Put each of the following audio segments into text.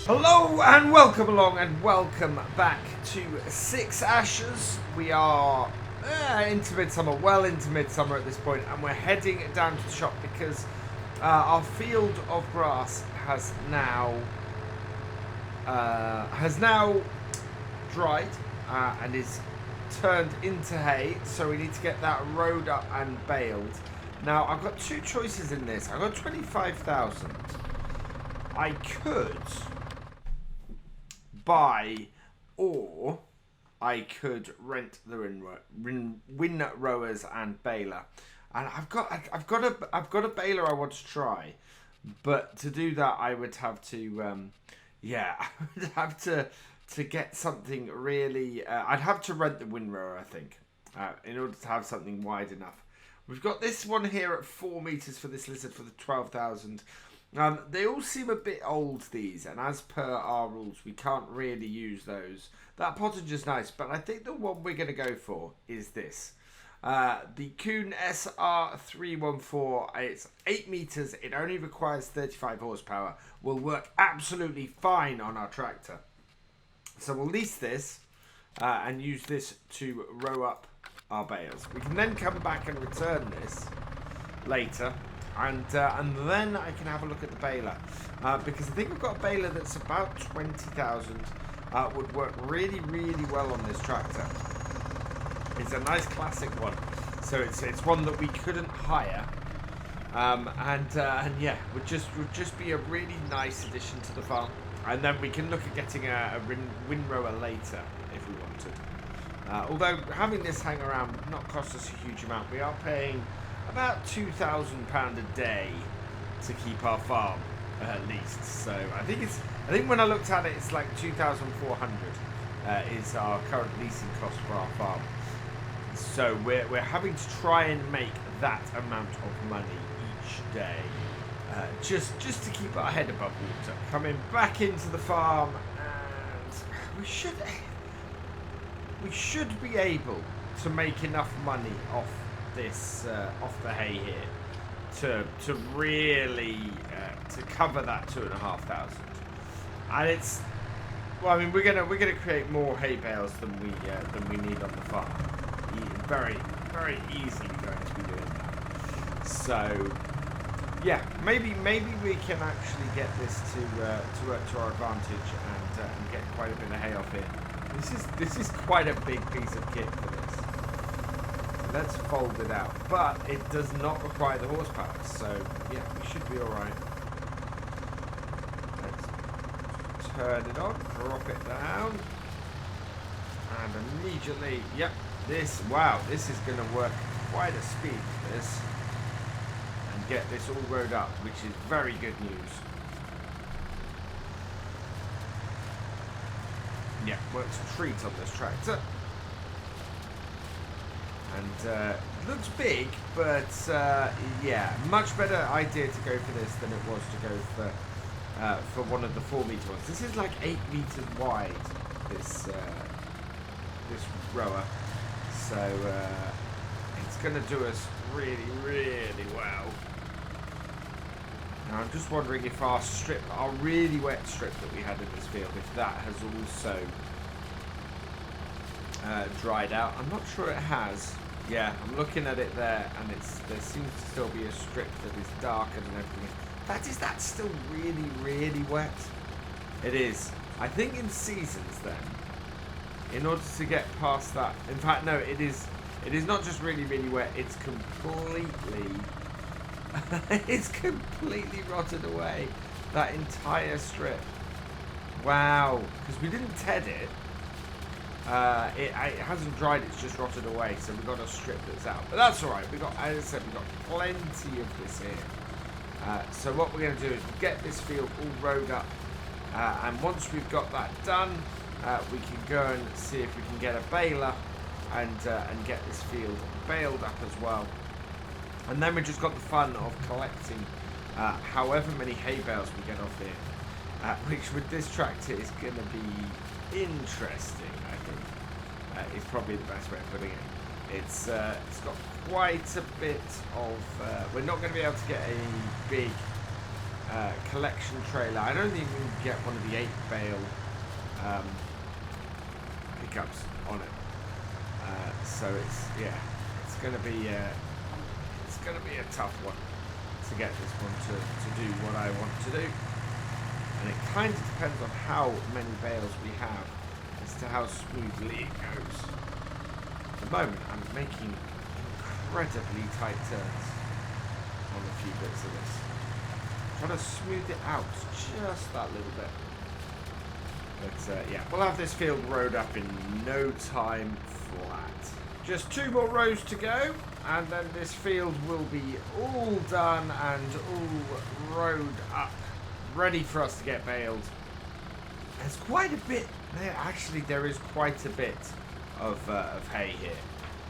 Hello and welcome along and welcome back to Six Ashes. We are into midsummer, well into midsummer at this point, and we're heading down to the shop because our field of grass has now dried and is turned into hay, so we need to get that rowed up and baled. Now I've got two choices in this. I've got 25,000. I could buy, or I could rent the win rowers and baler. And I've got a baler I want to try, but to do that I would have to I would have to get something really. I'd have to rent the wind rower, I think, in order to have something wide enough. We've got this one here at 4 meters for this lizard for the 12,000. They all seem a bit old, these, and as per our rules, we can't really use those. That pottage is nice, but I think the one we're going to go for is this. The Kuhn SR314, it's 8 meters, it only requires 35 horsepower, will work absolutely fine on our tractor. So we'll lease this and use this to row up our bales. We can then come back and return this later. And then I can have a look at the baler, because I think we've got a baler that's about 20,000, would work really, really well on this tractor. It's a nice classic one, so it's one that we couldn't hire, and yeah, would just be a really nice addition to the farm. And then we can look at getting a wind rower later if we wanted. Although having this hang around would not cost us a huge amount. We are paying about £2,000 a day to keep our farm leased. So I think when I looked at it, it's like 2,400 is our current leasing cost for our farm. So we're having to try and make that amount of money each day, just to keep our head above water. Coming back into the farm, and we should be able to make enough money off this off the hay here to really to cover that 2,500, and it's, well, I mean, we're gonna create more hay bales than we need on the farm. Very, very easily going to be doing that. So yeah, maybe we can actually get this to work to our advantage and get quite a bit of hay off here. This is quite a big piece of kit for this. Let's fold it out, but it does not require the horsepower, so yeah, we should be alright. Let's turn it on, drop it down, and immediately, yep, wow, this is going to work quite a speed for this, and get this all rowed up, which is very good news. Yeah, works a treat on this tractor. And looks big, but yeah, much better idea to go for this than it was to go for one of the 4 meter ones. This is like 8 meters wide, this rower, so it's going to do us really, really well. Now I'm just wondering if our really wet strip that we had in this field, if that has also dried out. I'm not sure it has. Yeah, I'm looking at it there, and there seems to still be a strip that is darker than everything. Is that still really, really wet? It is. I think in seasons then, in order to get past that, in fact no, it is not just really, really wet, it's completely it's completely rotted away, that entire strip. Wow, because we didn't ted it. It hasn't dried, it's just rotted away, so we've got a strip that's out. But that's alright, as I said, we've got plenty of this here. So what we're going to do is get this field all rowed up, and once we've got that done, we can go and see if we can get a baler and get this field baled up as well. And then we've just got the fun of collecting however many hay bales we get off here, which with this tractor is going to be interesting, I think, is probably the best way of putting it. It's got quite a bit of, we're not going to be able to get a big collection trailer. I don't think we can get one of the 8 bale pickups on it. So it's gonna be a tough one to get this one to do what I want to do. And it kind of depends on how many bales we have as to how smoothly it goes. At the moment, I'm making incredibly tight turns on a few bits of this. I'm trying to smooth it out just that little bit. But yeah, we'll have this field rowed up in no time flat. Just 2 more rows to go, and then this field will be all done and all rowed up, ready for us to get baled. There's quite a bit there. Actually, there is quite a bit of hay here.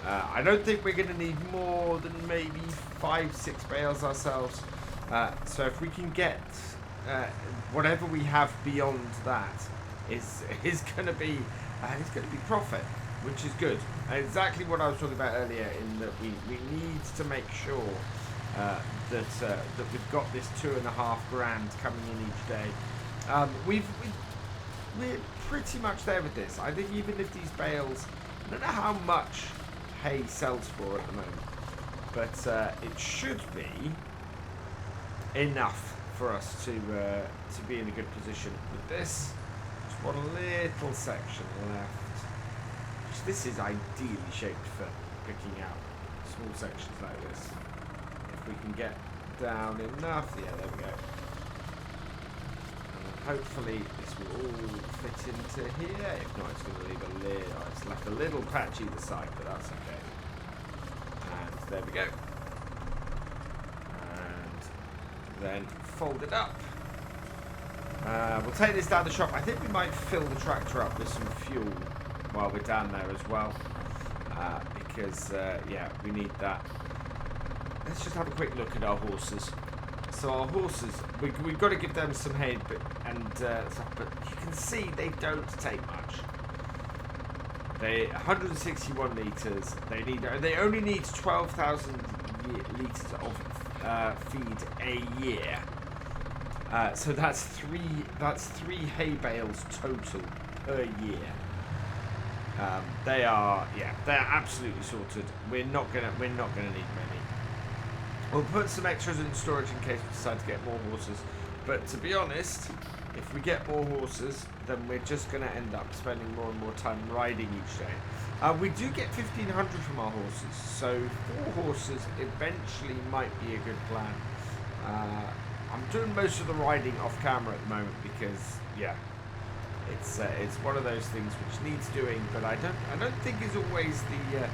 I don't think we're going to need more than maybe 5-6 bales ourselves. So if we can get whatever we have beyond that is going to be profit, which is good. Exactly what I was talking about earlier, in that we need to make sure that we've got this 2.5 grand coming in each day. We're pretty much there with this. I think even if these bales, I don't know how much hay sells for at the moment, but it should be enough for us to be in a good position with this. Just one little section left. This is ideally shaped for picking out small sections like this. If we can get down enough, yeah, there we go. And hopefully this will all fit into here. If not, it's going to leave a little. It's left a little patch either side, but that's okay. And there we go. And then fold it up. We'll take this down the shop. I think we might fill the tractor up with some fuel while we're down there as well, because yeah, we need that. Let's just have a quick look at our horses. So our horses, we've got to give them some hay, but you can see they don't take much. They 161 litres. They only need 12,000 litres of feed a year. So that's three hay bales total per year. They're absolutely sorted. We're not gonna need many. We'll put some extras in storage in case we decide to get more horses. But to be honest, if we get more horses, then we're just gonna end up spending more and more time riding each day. We do get 1,500 from our horses, so 4 horses eventually might be a good plan. I'm doing most of the riding off camera at the moment because, yeah, it's one of those things which needs doing, but I don't think is always the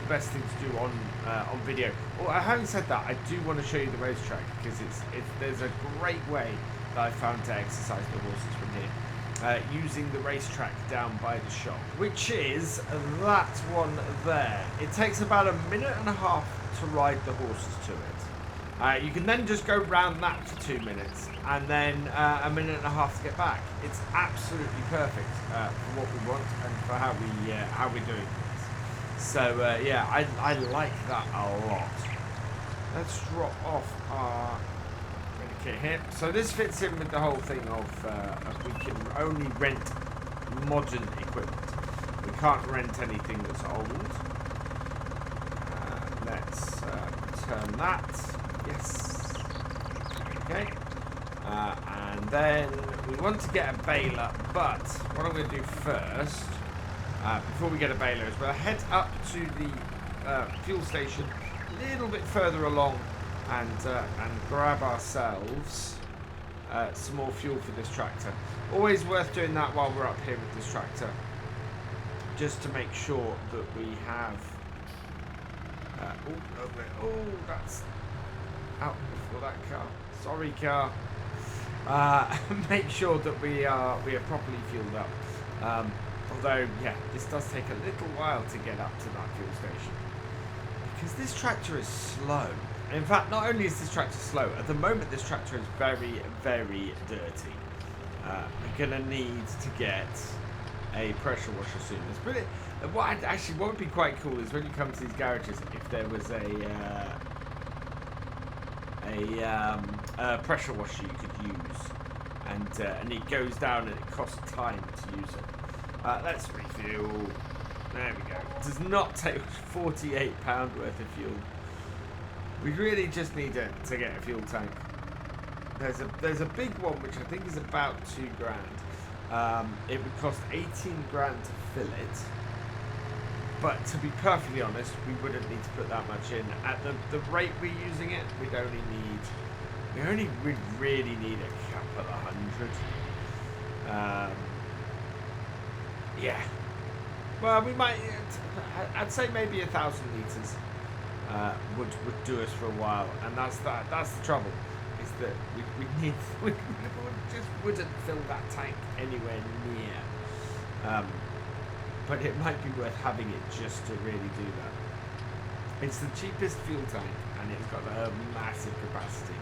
best thing to do on video. Well, having said that, I do want to show you the racetrack because there's a great way that I found to exercise the horses from here, using the racetrack down by the shop, which is that one there. It takes about 1.5 minutes to ride the horses to it. You can then just go round that for 2 minutes, and then 1.5 minutes to get back. It's absolutely perfect for what we want and for how we're doing things. So yeah, I like that a lot. Let's drop off our kit here. So this fits in with the whole thing of we can only rent modern equipment. We can't rent anything that's old. Let's turn that. Yes. Okay. And then we want to get a baler, but what I'm going to do first, before we get a baler, is we'll head up to the fuel station a little bit further along and grab ourselves some more fuel for this tractor. Always worth doing that while we're up here with this tractor, just to make sure that we have. That's out before that car. Sorry, car. Make sure that we are properly fueled up. Although, yeah, this does take a little while to get up to that fuel station because this tractor is slow. In fact, not only is this tractor slow, at the moment this tractor is very, very dirty. We're gonna need to get a pressure washer soon. What would be quite cool is when you come to these garages, if there was a a pressure washer you could use, and it goes down and it costs time to use it. Let's refuel. There we go. It does not take £48 worth of fuel. We really just need it to get a fuel tank. There's a big one which I think is about £2,000. It would cost 18 grand to fill it. But to be perfectly honest, we wouldn't need to put that much in. At the rate we're using it, we really need a couple of 100. Yeah. Well, we might. I'd say maybe 1,000 litres would do us for a while, and that's the trouble. Is that we just wouldn't fill that tank anywhere near. But it might be worth having it just to really do that. It's the cheapest fuel tank, and it's got a massive capacity.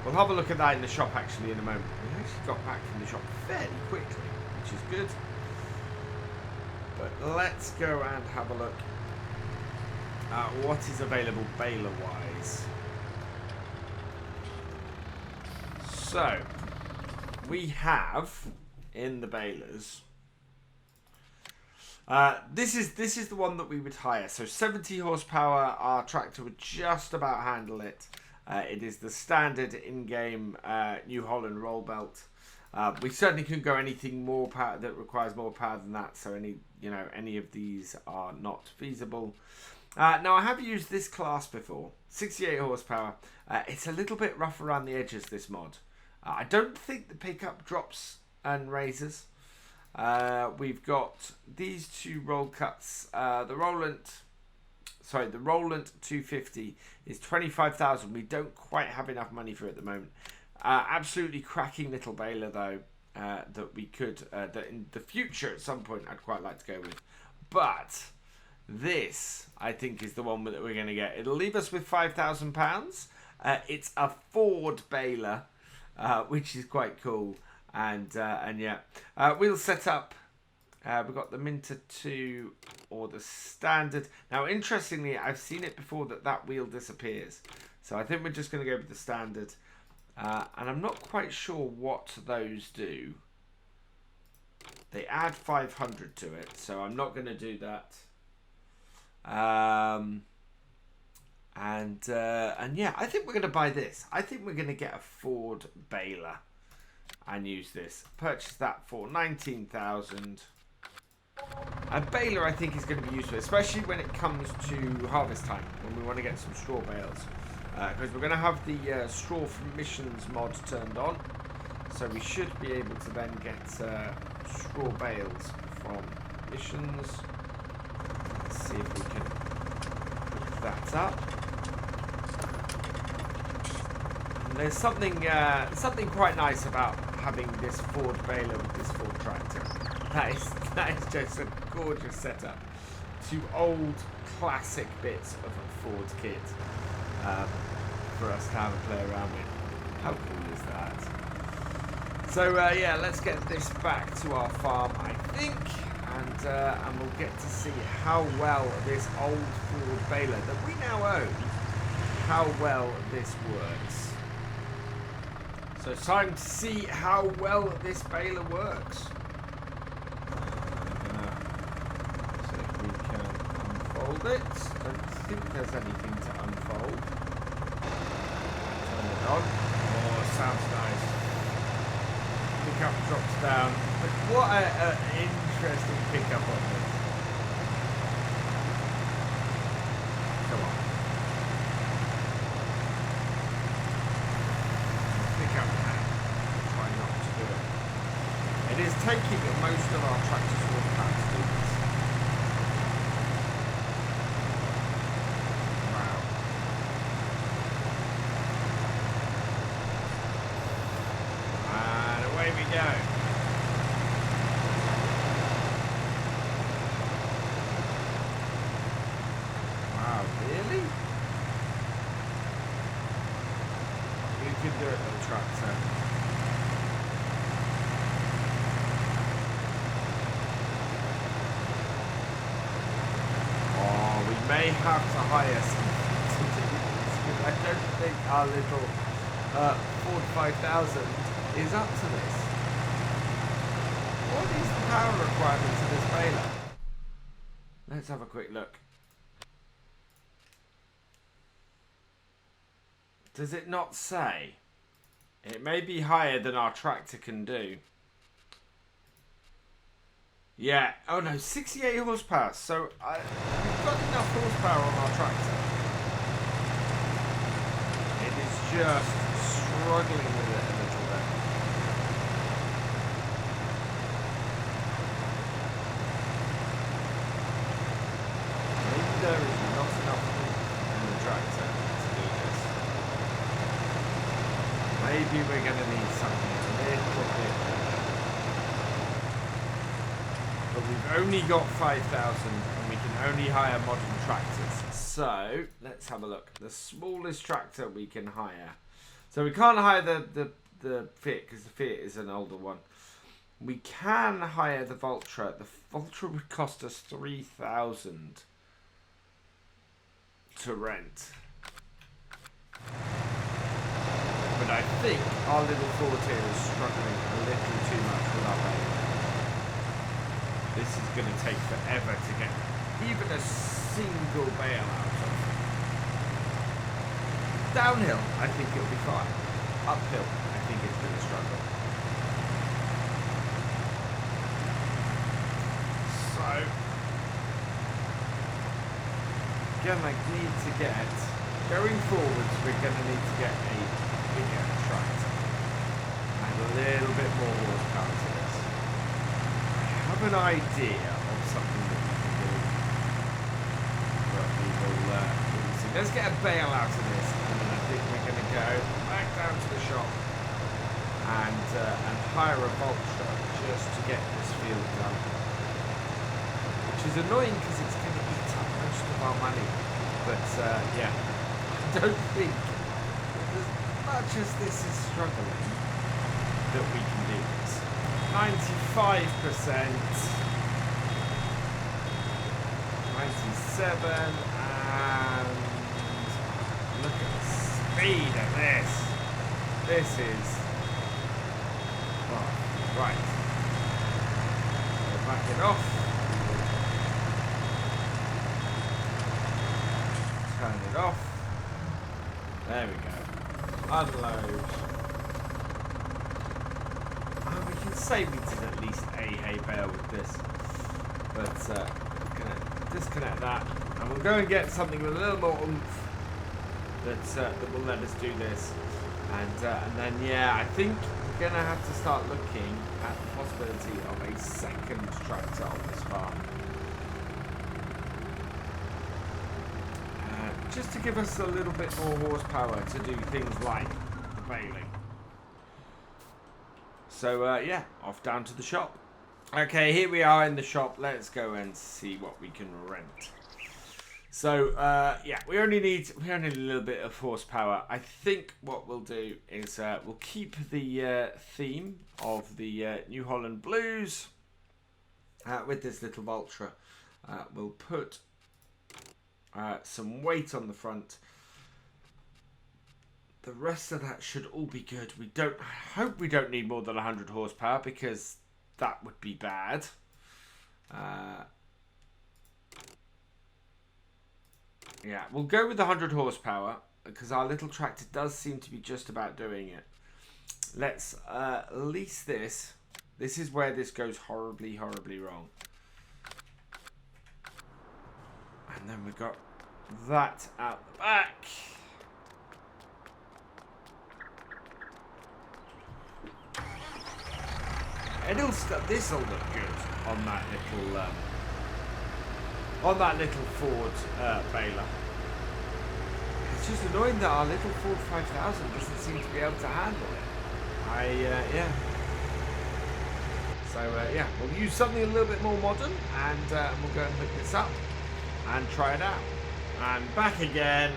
We'll have a look at that in the shop actually in a moment. We actually got back from the shop fairly quickly, which is good. But let's go and have a look at what is available baler-wise. So, we have in the balers. This is the one that we would hire. So 70 horsepower. Our tractor would just about handle it. It is the standard in-game New Holland roll belt. We certainly couldn't go anything more power that requires more power than that. So any of these are not feasible. Now I have used this class before. 68 horsepower. It's a little bit rough around the edges, this mod. I don't think the pickup drops and raises. We've got these two roll cuts. The Roland 250 is 25,000. We don't quite have enough money for it at the moment. Absolutely cracking little baler though, that we could, that in the future at some point I'd quite like to go with. But this, I think, is the one that we're going to get. It'll leave us with £5,000. It's a Ford baler, which is quite cool. And yeah, wheel setup. We've got the Minter 2 or the standard. Now, interestingly, I've seen it before that wheel disappears. So I think we're just going to go with the standard. And I'm not quite sure what those do. They add 500 to it, so I'm not going to do that. And yeah, I think we're going to buy this. I think we're going to get a Ford baler and use this. Purchase that for 19,000. A baler, I think, is going to be useful, especially when it comes to harvest time, when we want to get some straw bales. Because we're going to have the straw from missions mod turned on, so we should be able to then get straw bales from missions. Let's see if we can pick that up. And there's something quite nice about having this Ford baler with this Ford tractor. That is just a gorgeous setup. Two old classic bits of a Ford kit for us to have a play around with. How cool is that? So yeah, let's get this back to our farm, I think, and we'll get to see how well this old Ford baler that we now own, how well this works. So it's time to see how well this baler works. See if we can unfold it. Don't think there's anything to unfold. Turn it on. Oh, sounds nice. Pickup drops down. But what an interesting pickup on this. Come on. Pickup can. Try not to do it. It is taking most of our tractor's horsepower to do this. Wow. And away we go. Wow, really? You can do it, little tractor. May have to hire some to do this with I don't think our little 45,000 is up to this. What is the power requirements of this baler? Let's have a quick look. Does it not say? It may be higher than our tractor can do. Yeah. Oh no, 68 horsepower. So we've got enough horsepower on our tractor. It is just struggling with it a little bit. Maybe there is not enough room in the tractor to do this. Maybe we're going to need something a little bit better. But we've only got 5,000 and we can only hire modern tractors. So let's have a look. The smallest tractor we can hire. So we can't hire the Fiat because the Fiat is an older one. We can hire the Valtra. The Valtra would cost us 3,000 to rent. But I think our little Ford here is struggling a little too much with our baby. This is going to take forever to get even a single bale out of. Downhill, I think it'll be fine. Uphill, I think it's going to struggle. So, again, I need to get, going forwards, we're going to need to get a bigger tractor and a little bit more horsepower to this. I have an idea of something that we can do, but we will see. Let's get a bale out of this, and then I think we're going to go back down to the shop and hire a Valtra just to get this field done, which is annoying because it's going to eat up most of our money. But yeah, I don't think, as much as this is struggling, that we can do this. 95%, 97, and look at the speed of this. This is, oh, right. We'll back it off. Turn it off. There we go. Unload. We can say we did at least a hay bale with this, but we're gonna disconnect that, and we'll go and get something with a little more oomph that will let us do this, and then yeah, I think we're gonna have to start looking at the possibility of a second tractor on this farm, just to give us a little bit more horsepower to do things like the baling. So yeah, off down to the shop. Okay, here we are in the shop. Let's go and see what we can rent. So yeah, we only need a little bit of horsepower. I think what we'll do is we'll keep the theme of the New Holland Blues with this little Valtra. We'll put some weight on the front. The rest of that should all be good. I hope we don't need more than 100 horsepower because that would be bad. Yeah, we'll go with 100 horsepower because our little tractor does seem to be just about doing it. Let's lease this. This is where this goes horribly, horribly wrong. And then we've got that out the back. And this will look good on that little Ford baler. It's just annoying that our little Ford 5000 doesn't seem to be able to handle it. Yeah. So yeah, we'll use something a little bit more modern, and we'll go and hook this up and try it out. And back again.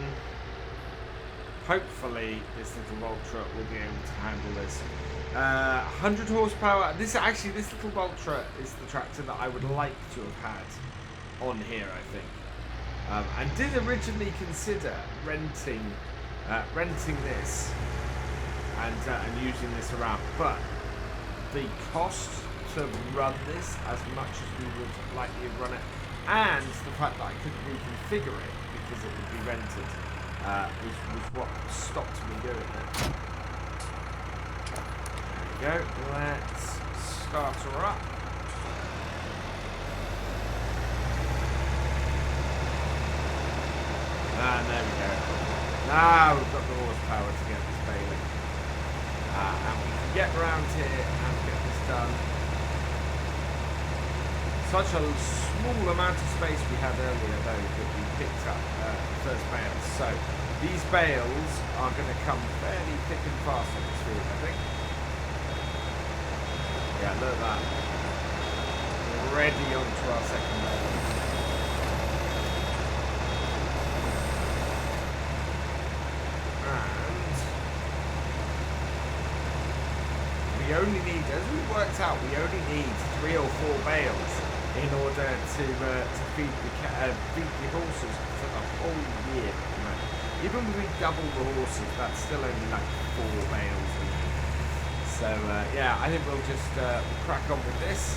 Hopefully this little Valtra will be able to handle this. 100 horsepower. This little Valtra is the tractor that I would like to have had on here, I think. I did originally consider renting renting this and using this around. But the cost to run this as much as we would likely run it, and the fact that I couldn't reconfigure it because it would be rented, was what stopped me doing it. There we go. Let's start her up. And there we go. Now we've got the horsepower to get this baling. And we can get around here and get this done. Such a small amount of space we had earlier though that we picked up the first bales. So these bales are going to come fairly thick and fast on this field, I think. Yeah, look at that. We're already onto our second bale. We only need, as we worked out, we only need 3 or 4 bales in order to feed the horses for the whole year. Even when we double the horses, that's still only like 4 bales. So yeah, I think we'll just crack on with this.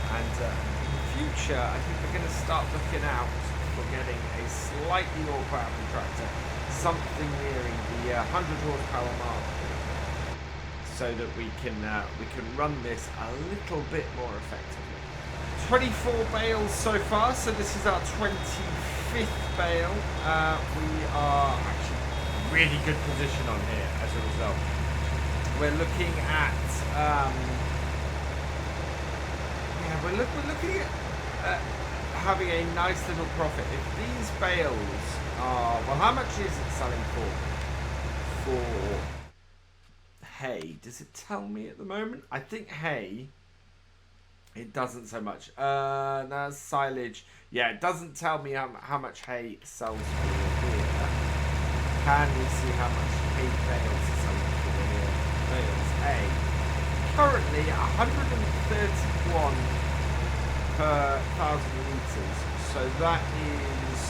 And in the future, I think we're going to start looking out for getting a slightly more powerful tractor, something nearing the 100 horsepower mark, so that we can run this a little bit more effectively. 24 bales so far, so this is our 25th bale. We are actually really good position on here as a result. We're looking at we're looking at having a nice little profit. If these bales are, well, how much is it selling for hay? Does it tell me at the moment? I think hay, it doesn't so much. No, silage. Yeah, it doesn't tell me how much hay sells for here. Can we see how much hay bales are selling for here? Bales hay. Currently 131 per 1,000 litres. So that is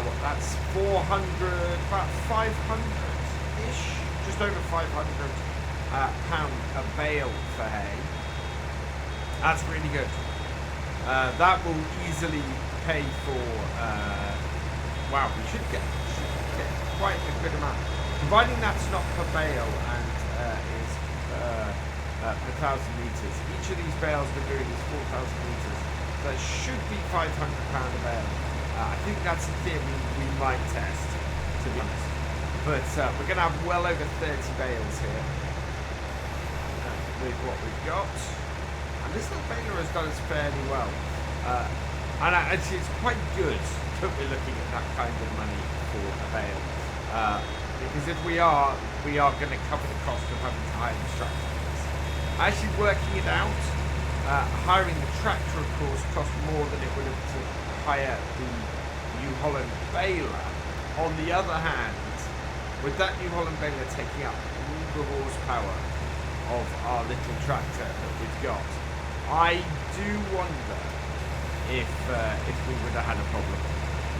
what, that's 400, about 500-ish. Just over 500 pound a bale for hay. That's really good. That will easily pay for. Wow, we should get quite a good amount, providing that's not per bale and is per 1,000 litres. Each of these bales we're doing is 4,000 litres. That should be 500 pound a bale. I think that's a theory we might test, to be honest. But we're going to have well over 30 bales here with what we've got. And this little baler has done us fairly well. And actually it's quite good that we're looking at that kind of money for a bale. Because if we are going to cover the cost of having to hire the tractor. Actually working it out, hiring the tractor of course cost more than it would have to hire the New Holland baler. On the other hand, with that New Holland baler taking up all the horsepower of our little tractor that we've got, I do wonder if we would have had a problem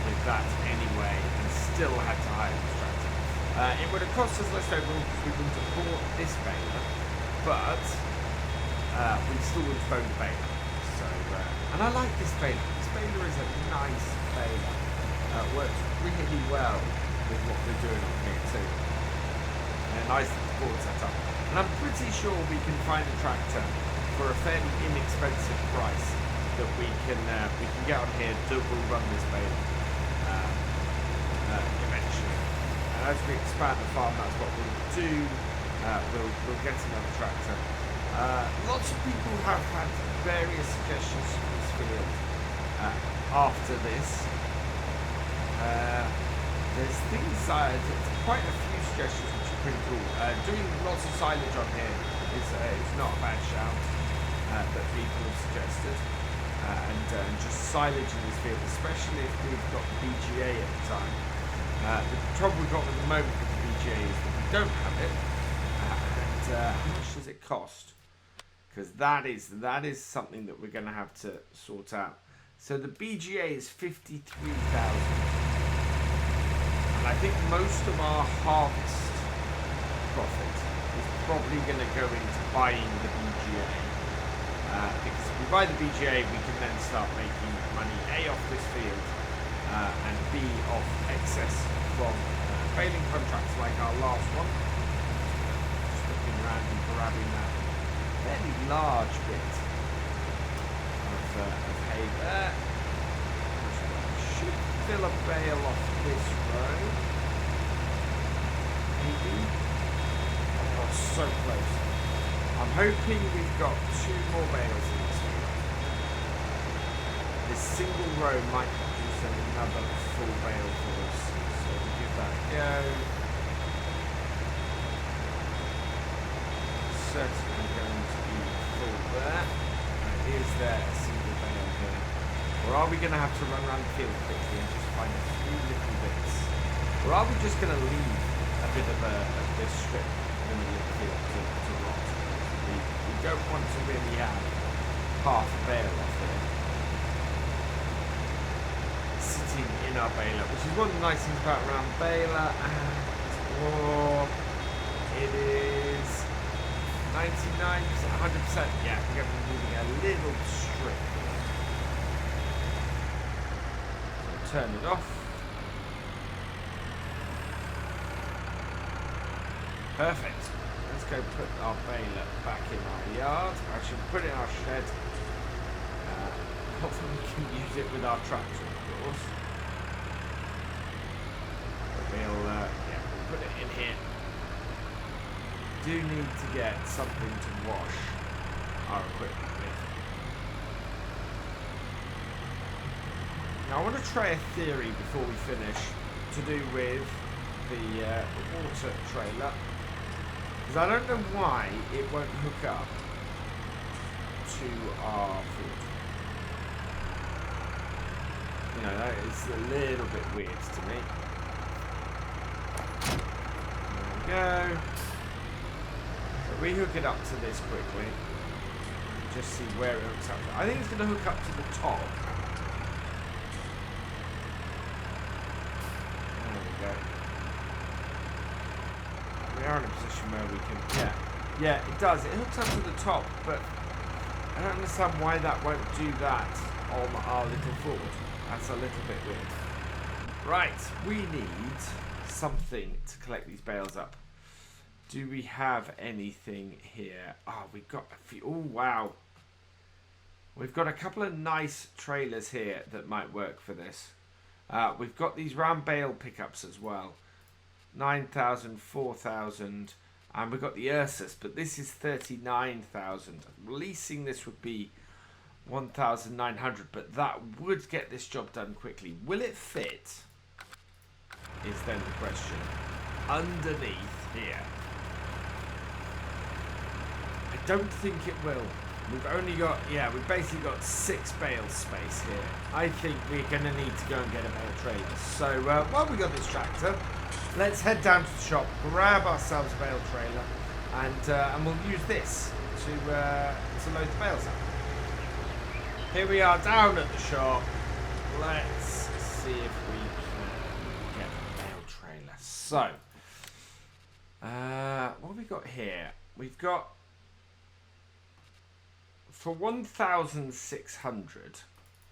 with that anyway and still had to hire this tractor. It would have cost us less overall because we wouldn't have bought this baler, but we still would have phoned the baler. So, and I like this baler. This baler is a nice baler. Works really well with what we're doing on here too. And a nice board setup. And I'm pretty sure we can find a tractor for a fairly inexpensive price that we can get on here that will run this baler eventually. And as we expand the farm, that's what we'll do. We'll get another tractor. Lots of people have had various suggestions for this field after this. There's things, quite a few suggestions which are pretty cool. Doing lots of silage on here is not a bad shout that people have suggested. And just silage in this field, especially if we've got the BGA at the time. The trouble we've got at the moment with the BGA is that we don't have it. And how much does it cost? Because that is something that we're going to have to sort out. So the BGA is 53,000. And I think most of our harvest profit is probably going to go into buying the BGA. Because if we buy the BGA, we can then start making money A off this field and B off excess from baling contracts like our last one. Just looking around and grabbing that fairly large bit of hay there. Should fill a bale off this row. Maybe. Oh, so close. I'm hoping we've got 2 more bales in this field. This single row might produce another full bale for us. So we'll give that a go. Certainly going to be full there. Is there a single bale here? Or are we going to have to run around the field quickly and just find a few little bits? Or are we just going to leave a bit of this strip in the middle of the field to rot? We don't want to really have half a bale off here sitting in our baler, which is one of the nice things about around baler. And it is 99%, 100%. Yeah, we're going to be moving a little strip. So turn it off. Perfect. Let's go put our baler back in our yard. Actually, put it in our shed. Hopefully we can use it with our tractor, of course. But we'll put it in here. Do need to get something to wash our equipment with. Now I want to try a theory before we finish to do with the water trailer. Because I don't know why it won't hook up to our field. You know, that is a little bit weird to me. There we go. So we hook it up to this quickly. Just see where it hooks up to. I think it's going to hook up to the top. There we go. We are in a position where we can, yeah, it does. It hooks up to the top, but I don't understand why that won't do that on our little Ford. That's a little bit weird. Right, we need something to collect these bales up. Do we have anything here? Oh, we've got a few. Oh, wow. We've got a couple of nice trailers here that might work for this. We've got these round bale pickups as well. 9,000, 4,000, and we've got the Ursus, but this is 39,000. Leasing this would be 1,900, but that would get this job done quickly. Will it fit? Is then the question. Underneath here. I don't think it will. We've only got, we've basically got 6 bale space here. I think we're going to need to go and get a bale trailer. So while we got this tractor, let's head down to the shop, grab ourselves a bale trailer, and we'll use this to load the bales up. Here we are down at the shop. Let's see if we can get a bale trailer. So, what have we got here? We've got, for 1,600,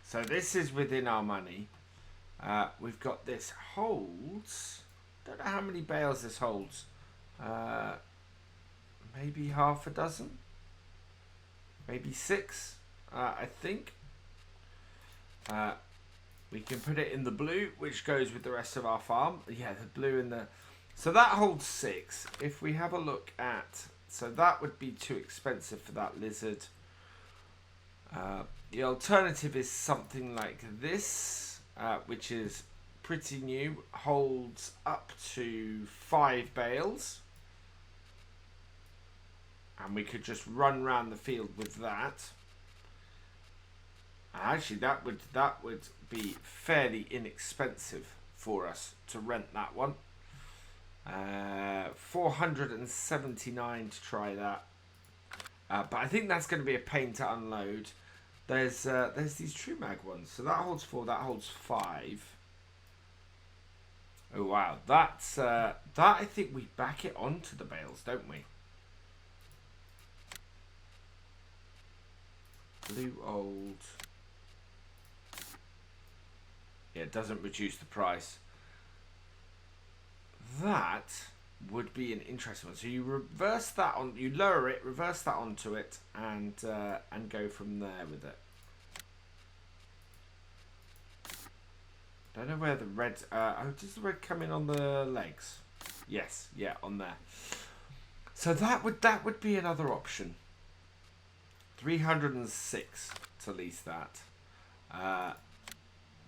so this is within our money, we've got this holds, don't know how many bales this holds, maybe half a dozen, maybe 6, I think. We can put it in the blue, which goes with the rest of our farm. Yeah, the blue and the... So that holds 6. If we have a look at... So that would be too expensive for that lizard. The alternative is something like this, which is pretty new. Holds up to 5 bales. And we could just run around the field with that. Actually, that would be fairly inexpensive for us to rent that one. 479 to try that. But I think that's going to be a pain to unload. There's these True Mag ones. So that holds 4, that holds 5. Oh wow, that's that I think we back it onto the bales, don't we? Blue old. Yeah, it doesn't reduce the price. That would be an interesting one. So you reverse that on, you lower it, reverse that onto it, and go from there with it. Don't know where the red. Oh, does the red come in on the legs? Yes, yeah, on there. So that would be another option. 306 to lease that.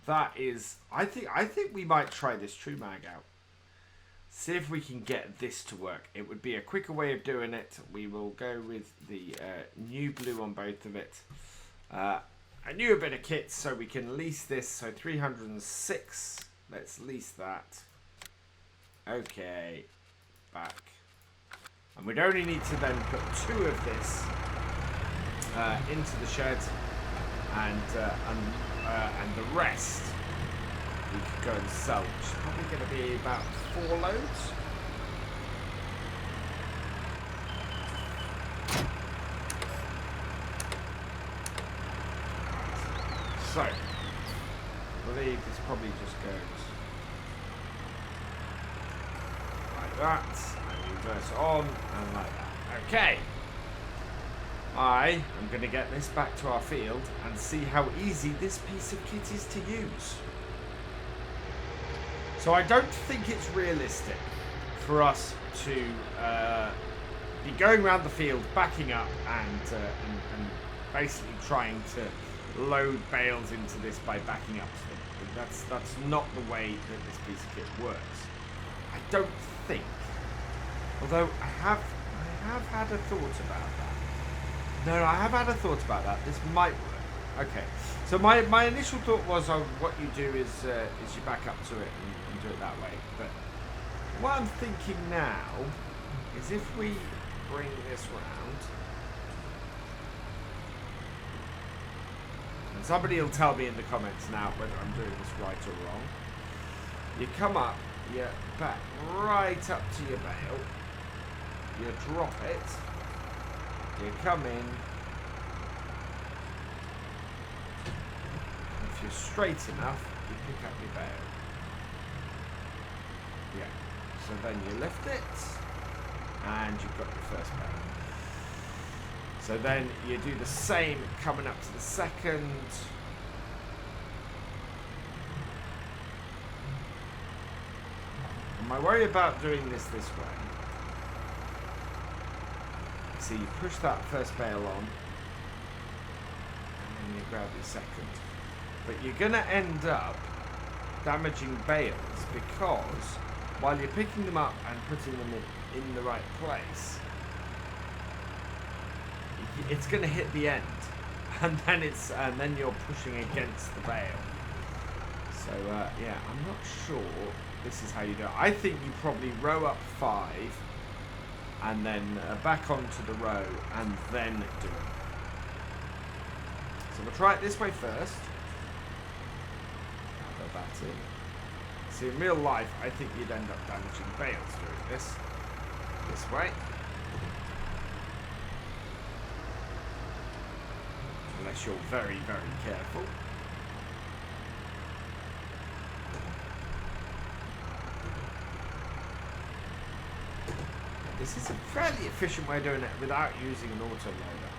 That is, I think we might try this true mag out. See if we can get this to work. It would be a quicker way of doing it. We will go with the new blue on both of it. A new bit of kit so we can lease this. So 306. Let's lease that. Okay. Back. And we'd only need to then put 2 of this into the shed, and the rest we could go and sell, which is probably going to be about 4 loads. So, I believe this probably just goes like that, and reverse on, and like that. Okay. I am going to get this back to our field and see how easy this piece of kit is to use. So I don't think it's realistic for us to be going around the field, backing up, and basically trying to load bales into this by backing up to them. That's not the way that this piece of kit works. I don't think. Although I have had a thought about that. No, I have had a thought about that. This might work. Okay. So my initial thought was what you do is you back up to it and do it that way. But what I'm thinking now is if we bring this round, and somebody will tell me in the comments now whether I'm doing this right or wrong. You come up, you back right up to your bale, you drop it, you come in, if you're straight enough, you pick up your bale. Yeah, so then you lift it, and you've got your first bale. So then you do the same coming up to the second. And my worry about doing this way, see, you push that first bale on, and then you grab your second. But you're going to end up damaging bales because while you're picking them up and putting them in the right place, it's going to hit the end, and then you're pushing against the bale. So yeah, I'm not sure this is how you do it. I think you probably row up 5, and then back onto the row, and then do it. So we'll try it this way first. Put that in. See, in real life, I think you'd end up damaging bales doing this way. Unless you're very, very careful. This is a fairly efficient way of doing it without using an auto loader.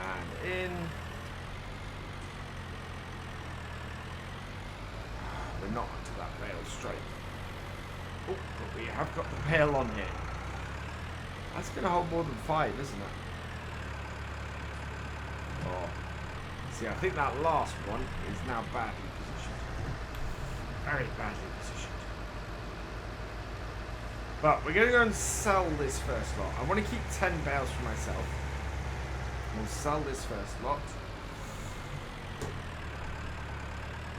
And in. We're not onto that bale straight. Oh, but we have got the bale on here. That's going to hold more than 5, isn't it? Oh. See, I think that last one is now badly positioned. Very badly positioned. But we're going to go and sell this first lot. I want to keep 10 bales for myself. We'll sell this first lot.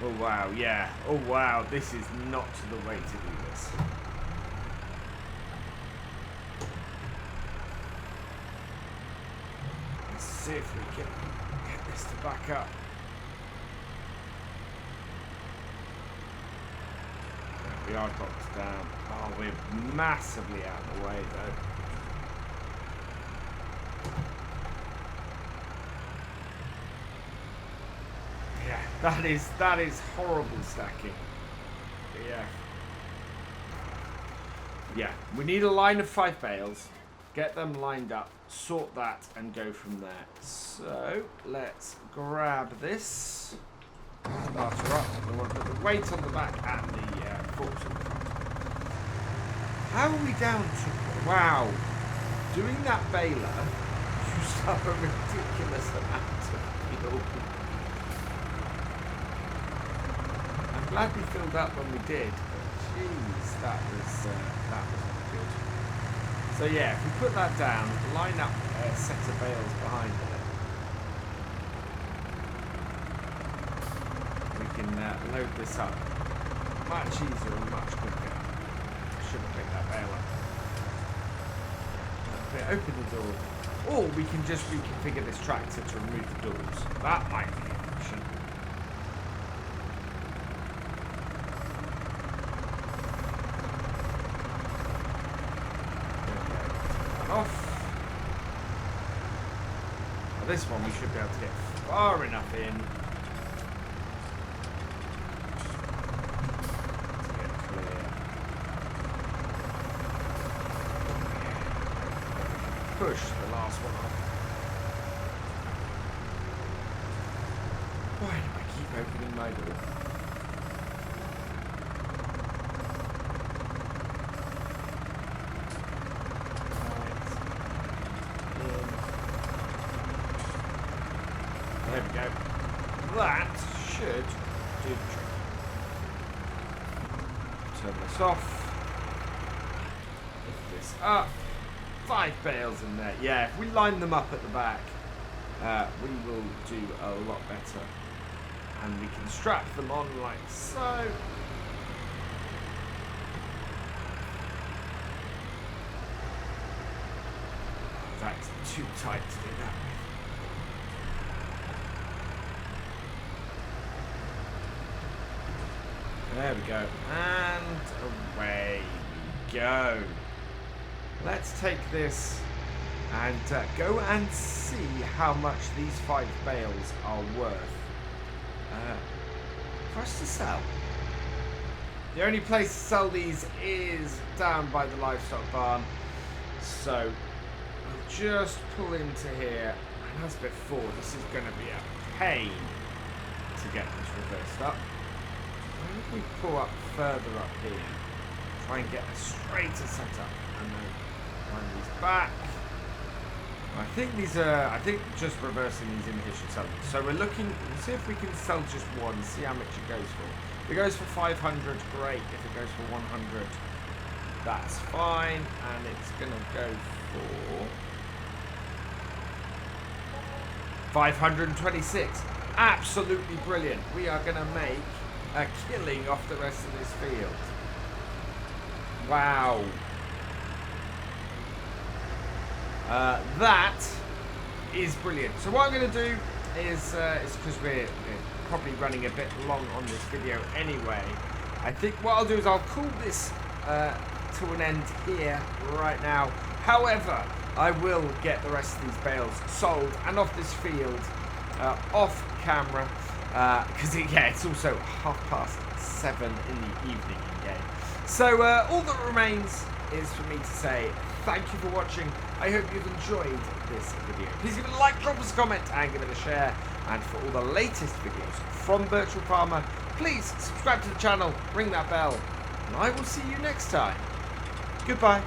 Oh, wow, yeah. Oh, wow, this is not the way to do this. See if we can get this to back up. We are dropped down. Oh, we're massively out of the way though. Yeah, that is horrible stacking. Yeah. Yeah, we need a line of 5 bales. Get them lined up, sort that, and go from there. So, let's grab this. Start her up. We want to put the weight on the back and the forks on the front. How are we down to... Wow. Doing that baler used up a ridiculous amount of fuel. I'm glad we filled up when we did. But jeez, that was not good. So yeah, if we put that down, line up a set of bales behind it, we can load this up much easier and much quicker. Should have picked that bale up. Okay, open the door. Or we can just reconfigure this tractor to remove the doors. That might be an option. Off. Well, this one we should be able to get far enough in to get clear. Push the last one off. Why do I keep opening my door? There we go. That should do the trick. Turn this off. Lift this up. 5 bales in there. Yeah, if we line them up at the back, we will do a lot better. And we can strap them on like so. That's too tight to do that with. There we go. And away we go. Let's take this and go and see how much these 5 bales are worth for us to sell. The only place to sell these is down by the livestock barn. So we'll just pull into here. And as before, this is going to be a pain to get this reversed up. If we pull up further up here, try and get a straighter setup, and then line these back. I think these are, just reversing these in here should sell them. So we're looking, we'll see if we can sell just one, see how much it goes for. If it goes for 500, great. If it goes for 100, that's fine. And it's gonna go for 526. Absolutely brilliant. We are gonna make a killing off the rest of this field. Wow. That is brilliant. So what I'm going to do is because we're probably running a bit long on this video anyway, I think what I'll do is I'll call this to an end here right now. However, I will get the rest of these bales sold and off this field off camera. Because it's also 7:30 in the evening in game. So all that remains is for me to say thank you for watching. I hope you've enjoyed this video. Please give it a like, drop us a comment, and give it a share. And for all the latest videos from Virtual Farmer, please subscribe to the channel, ring that bell, and I will see you next time. Goodbye.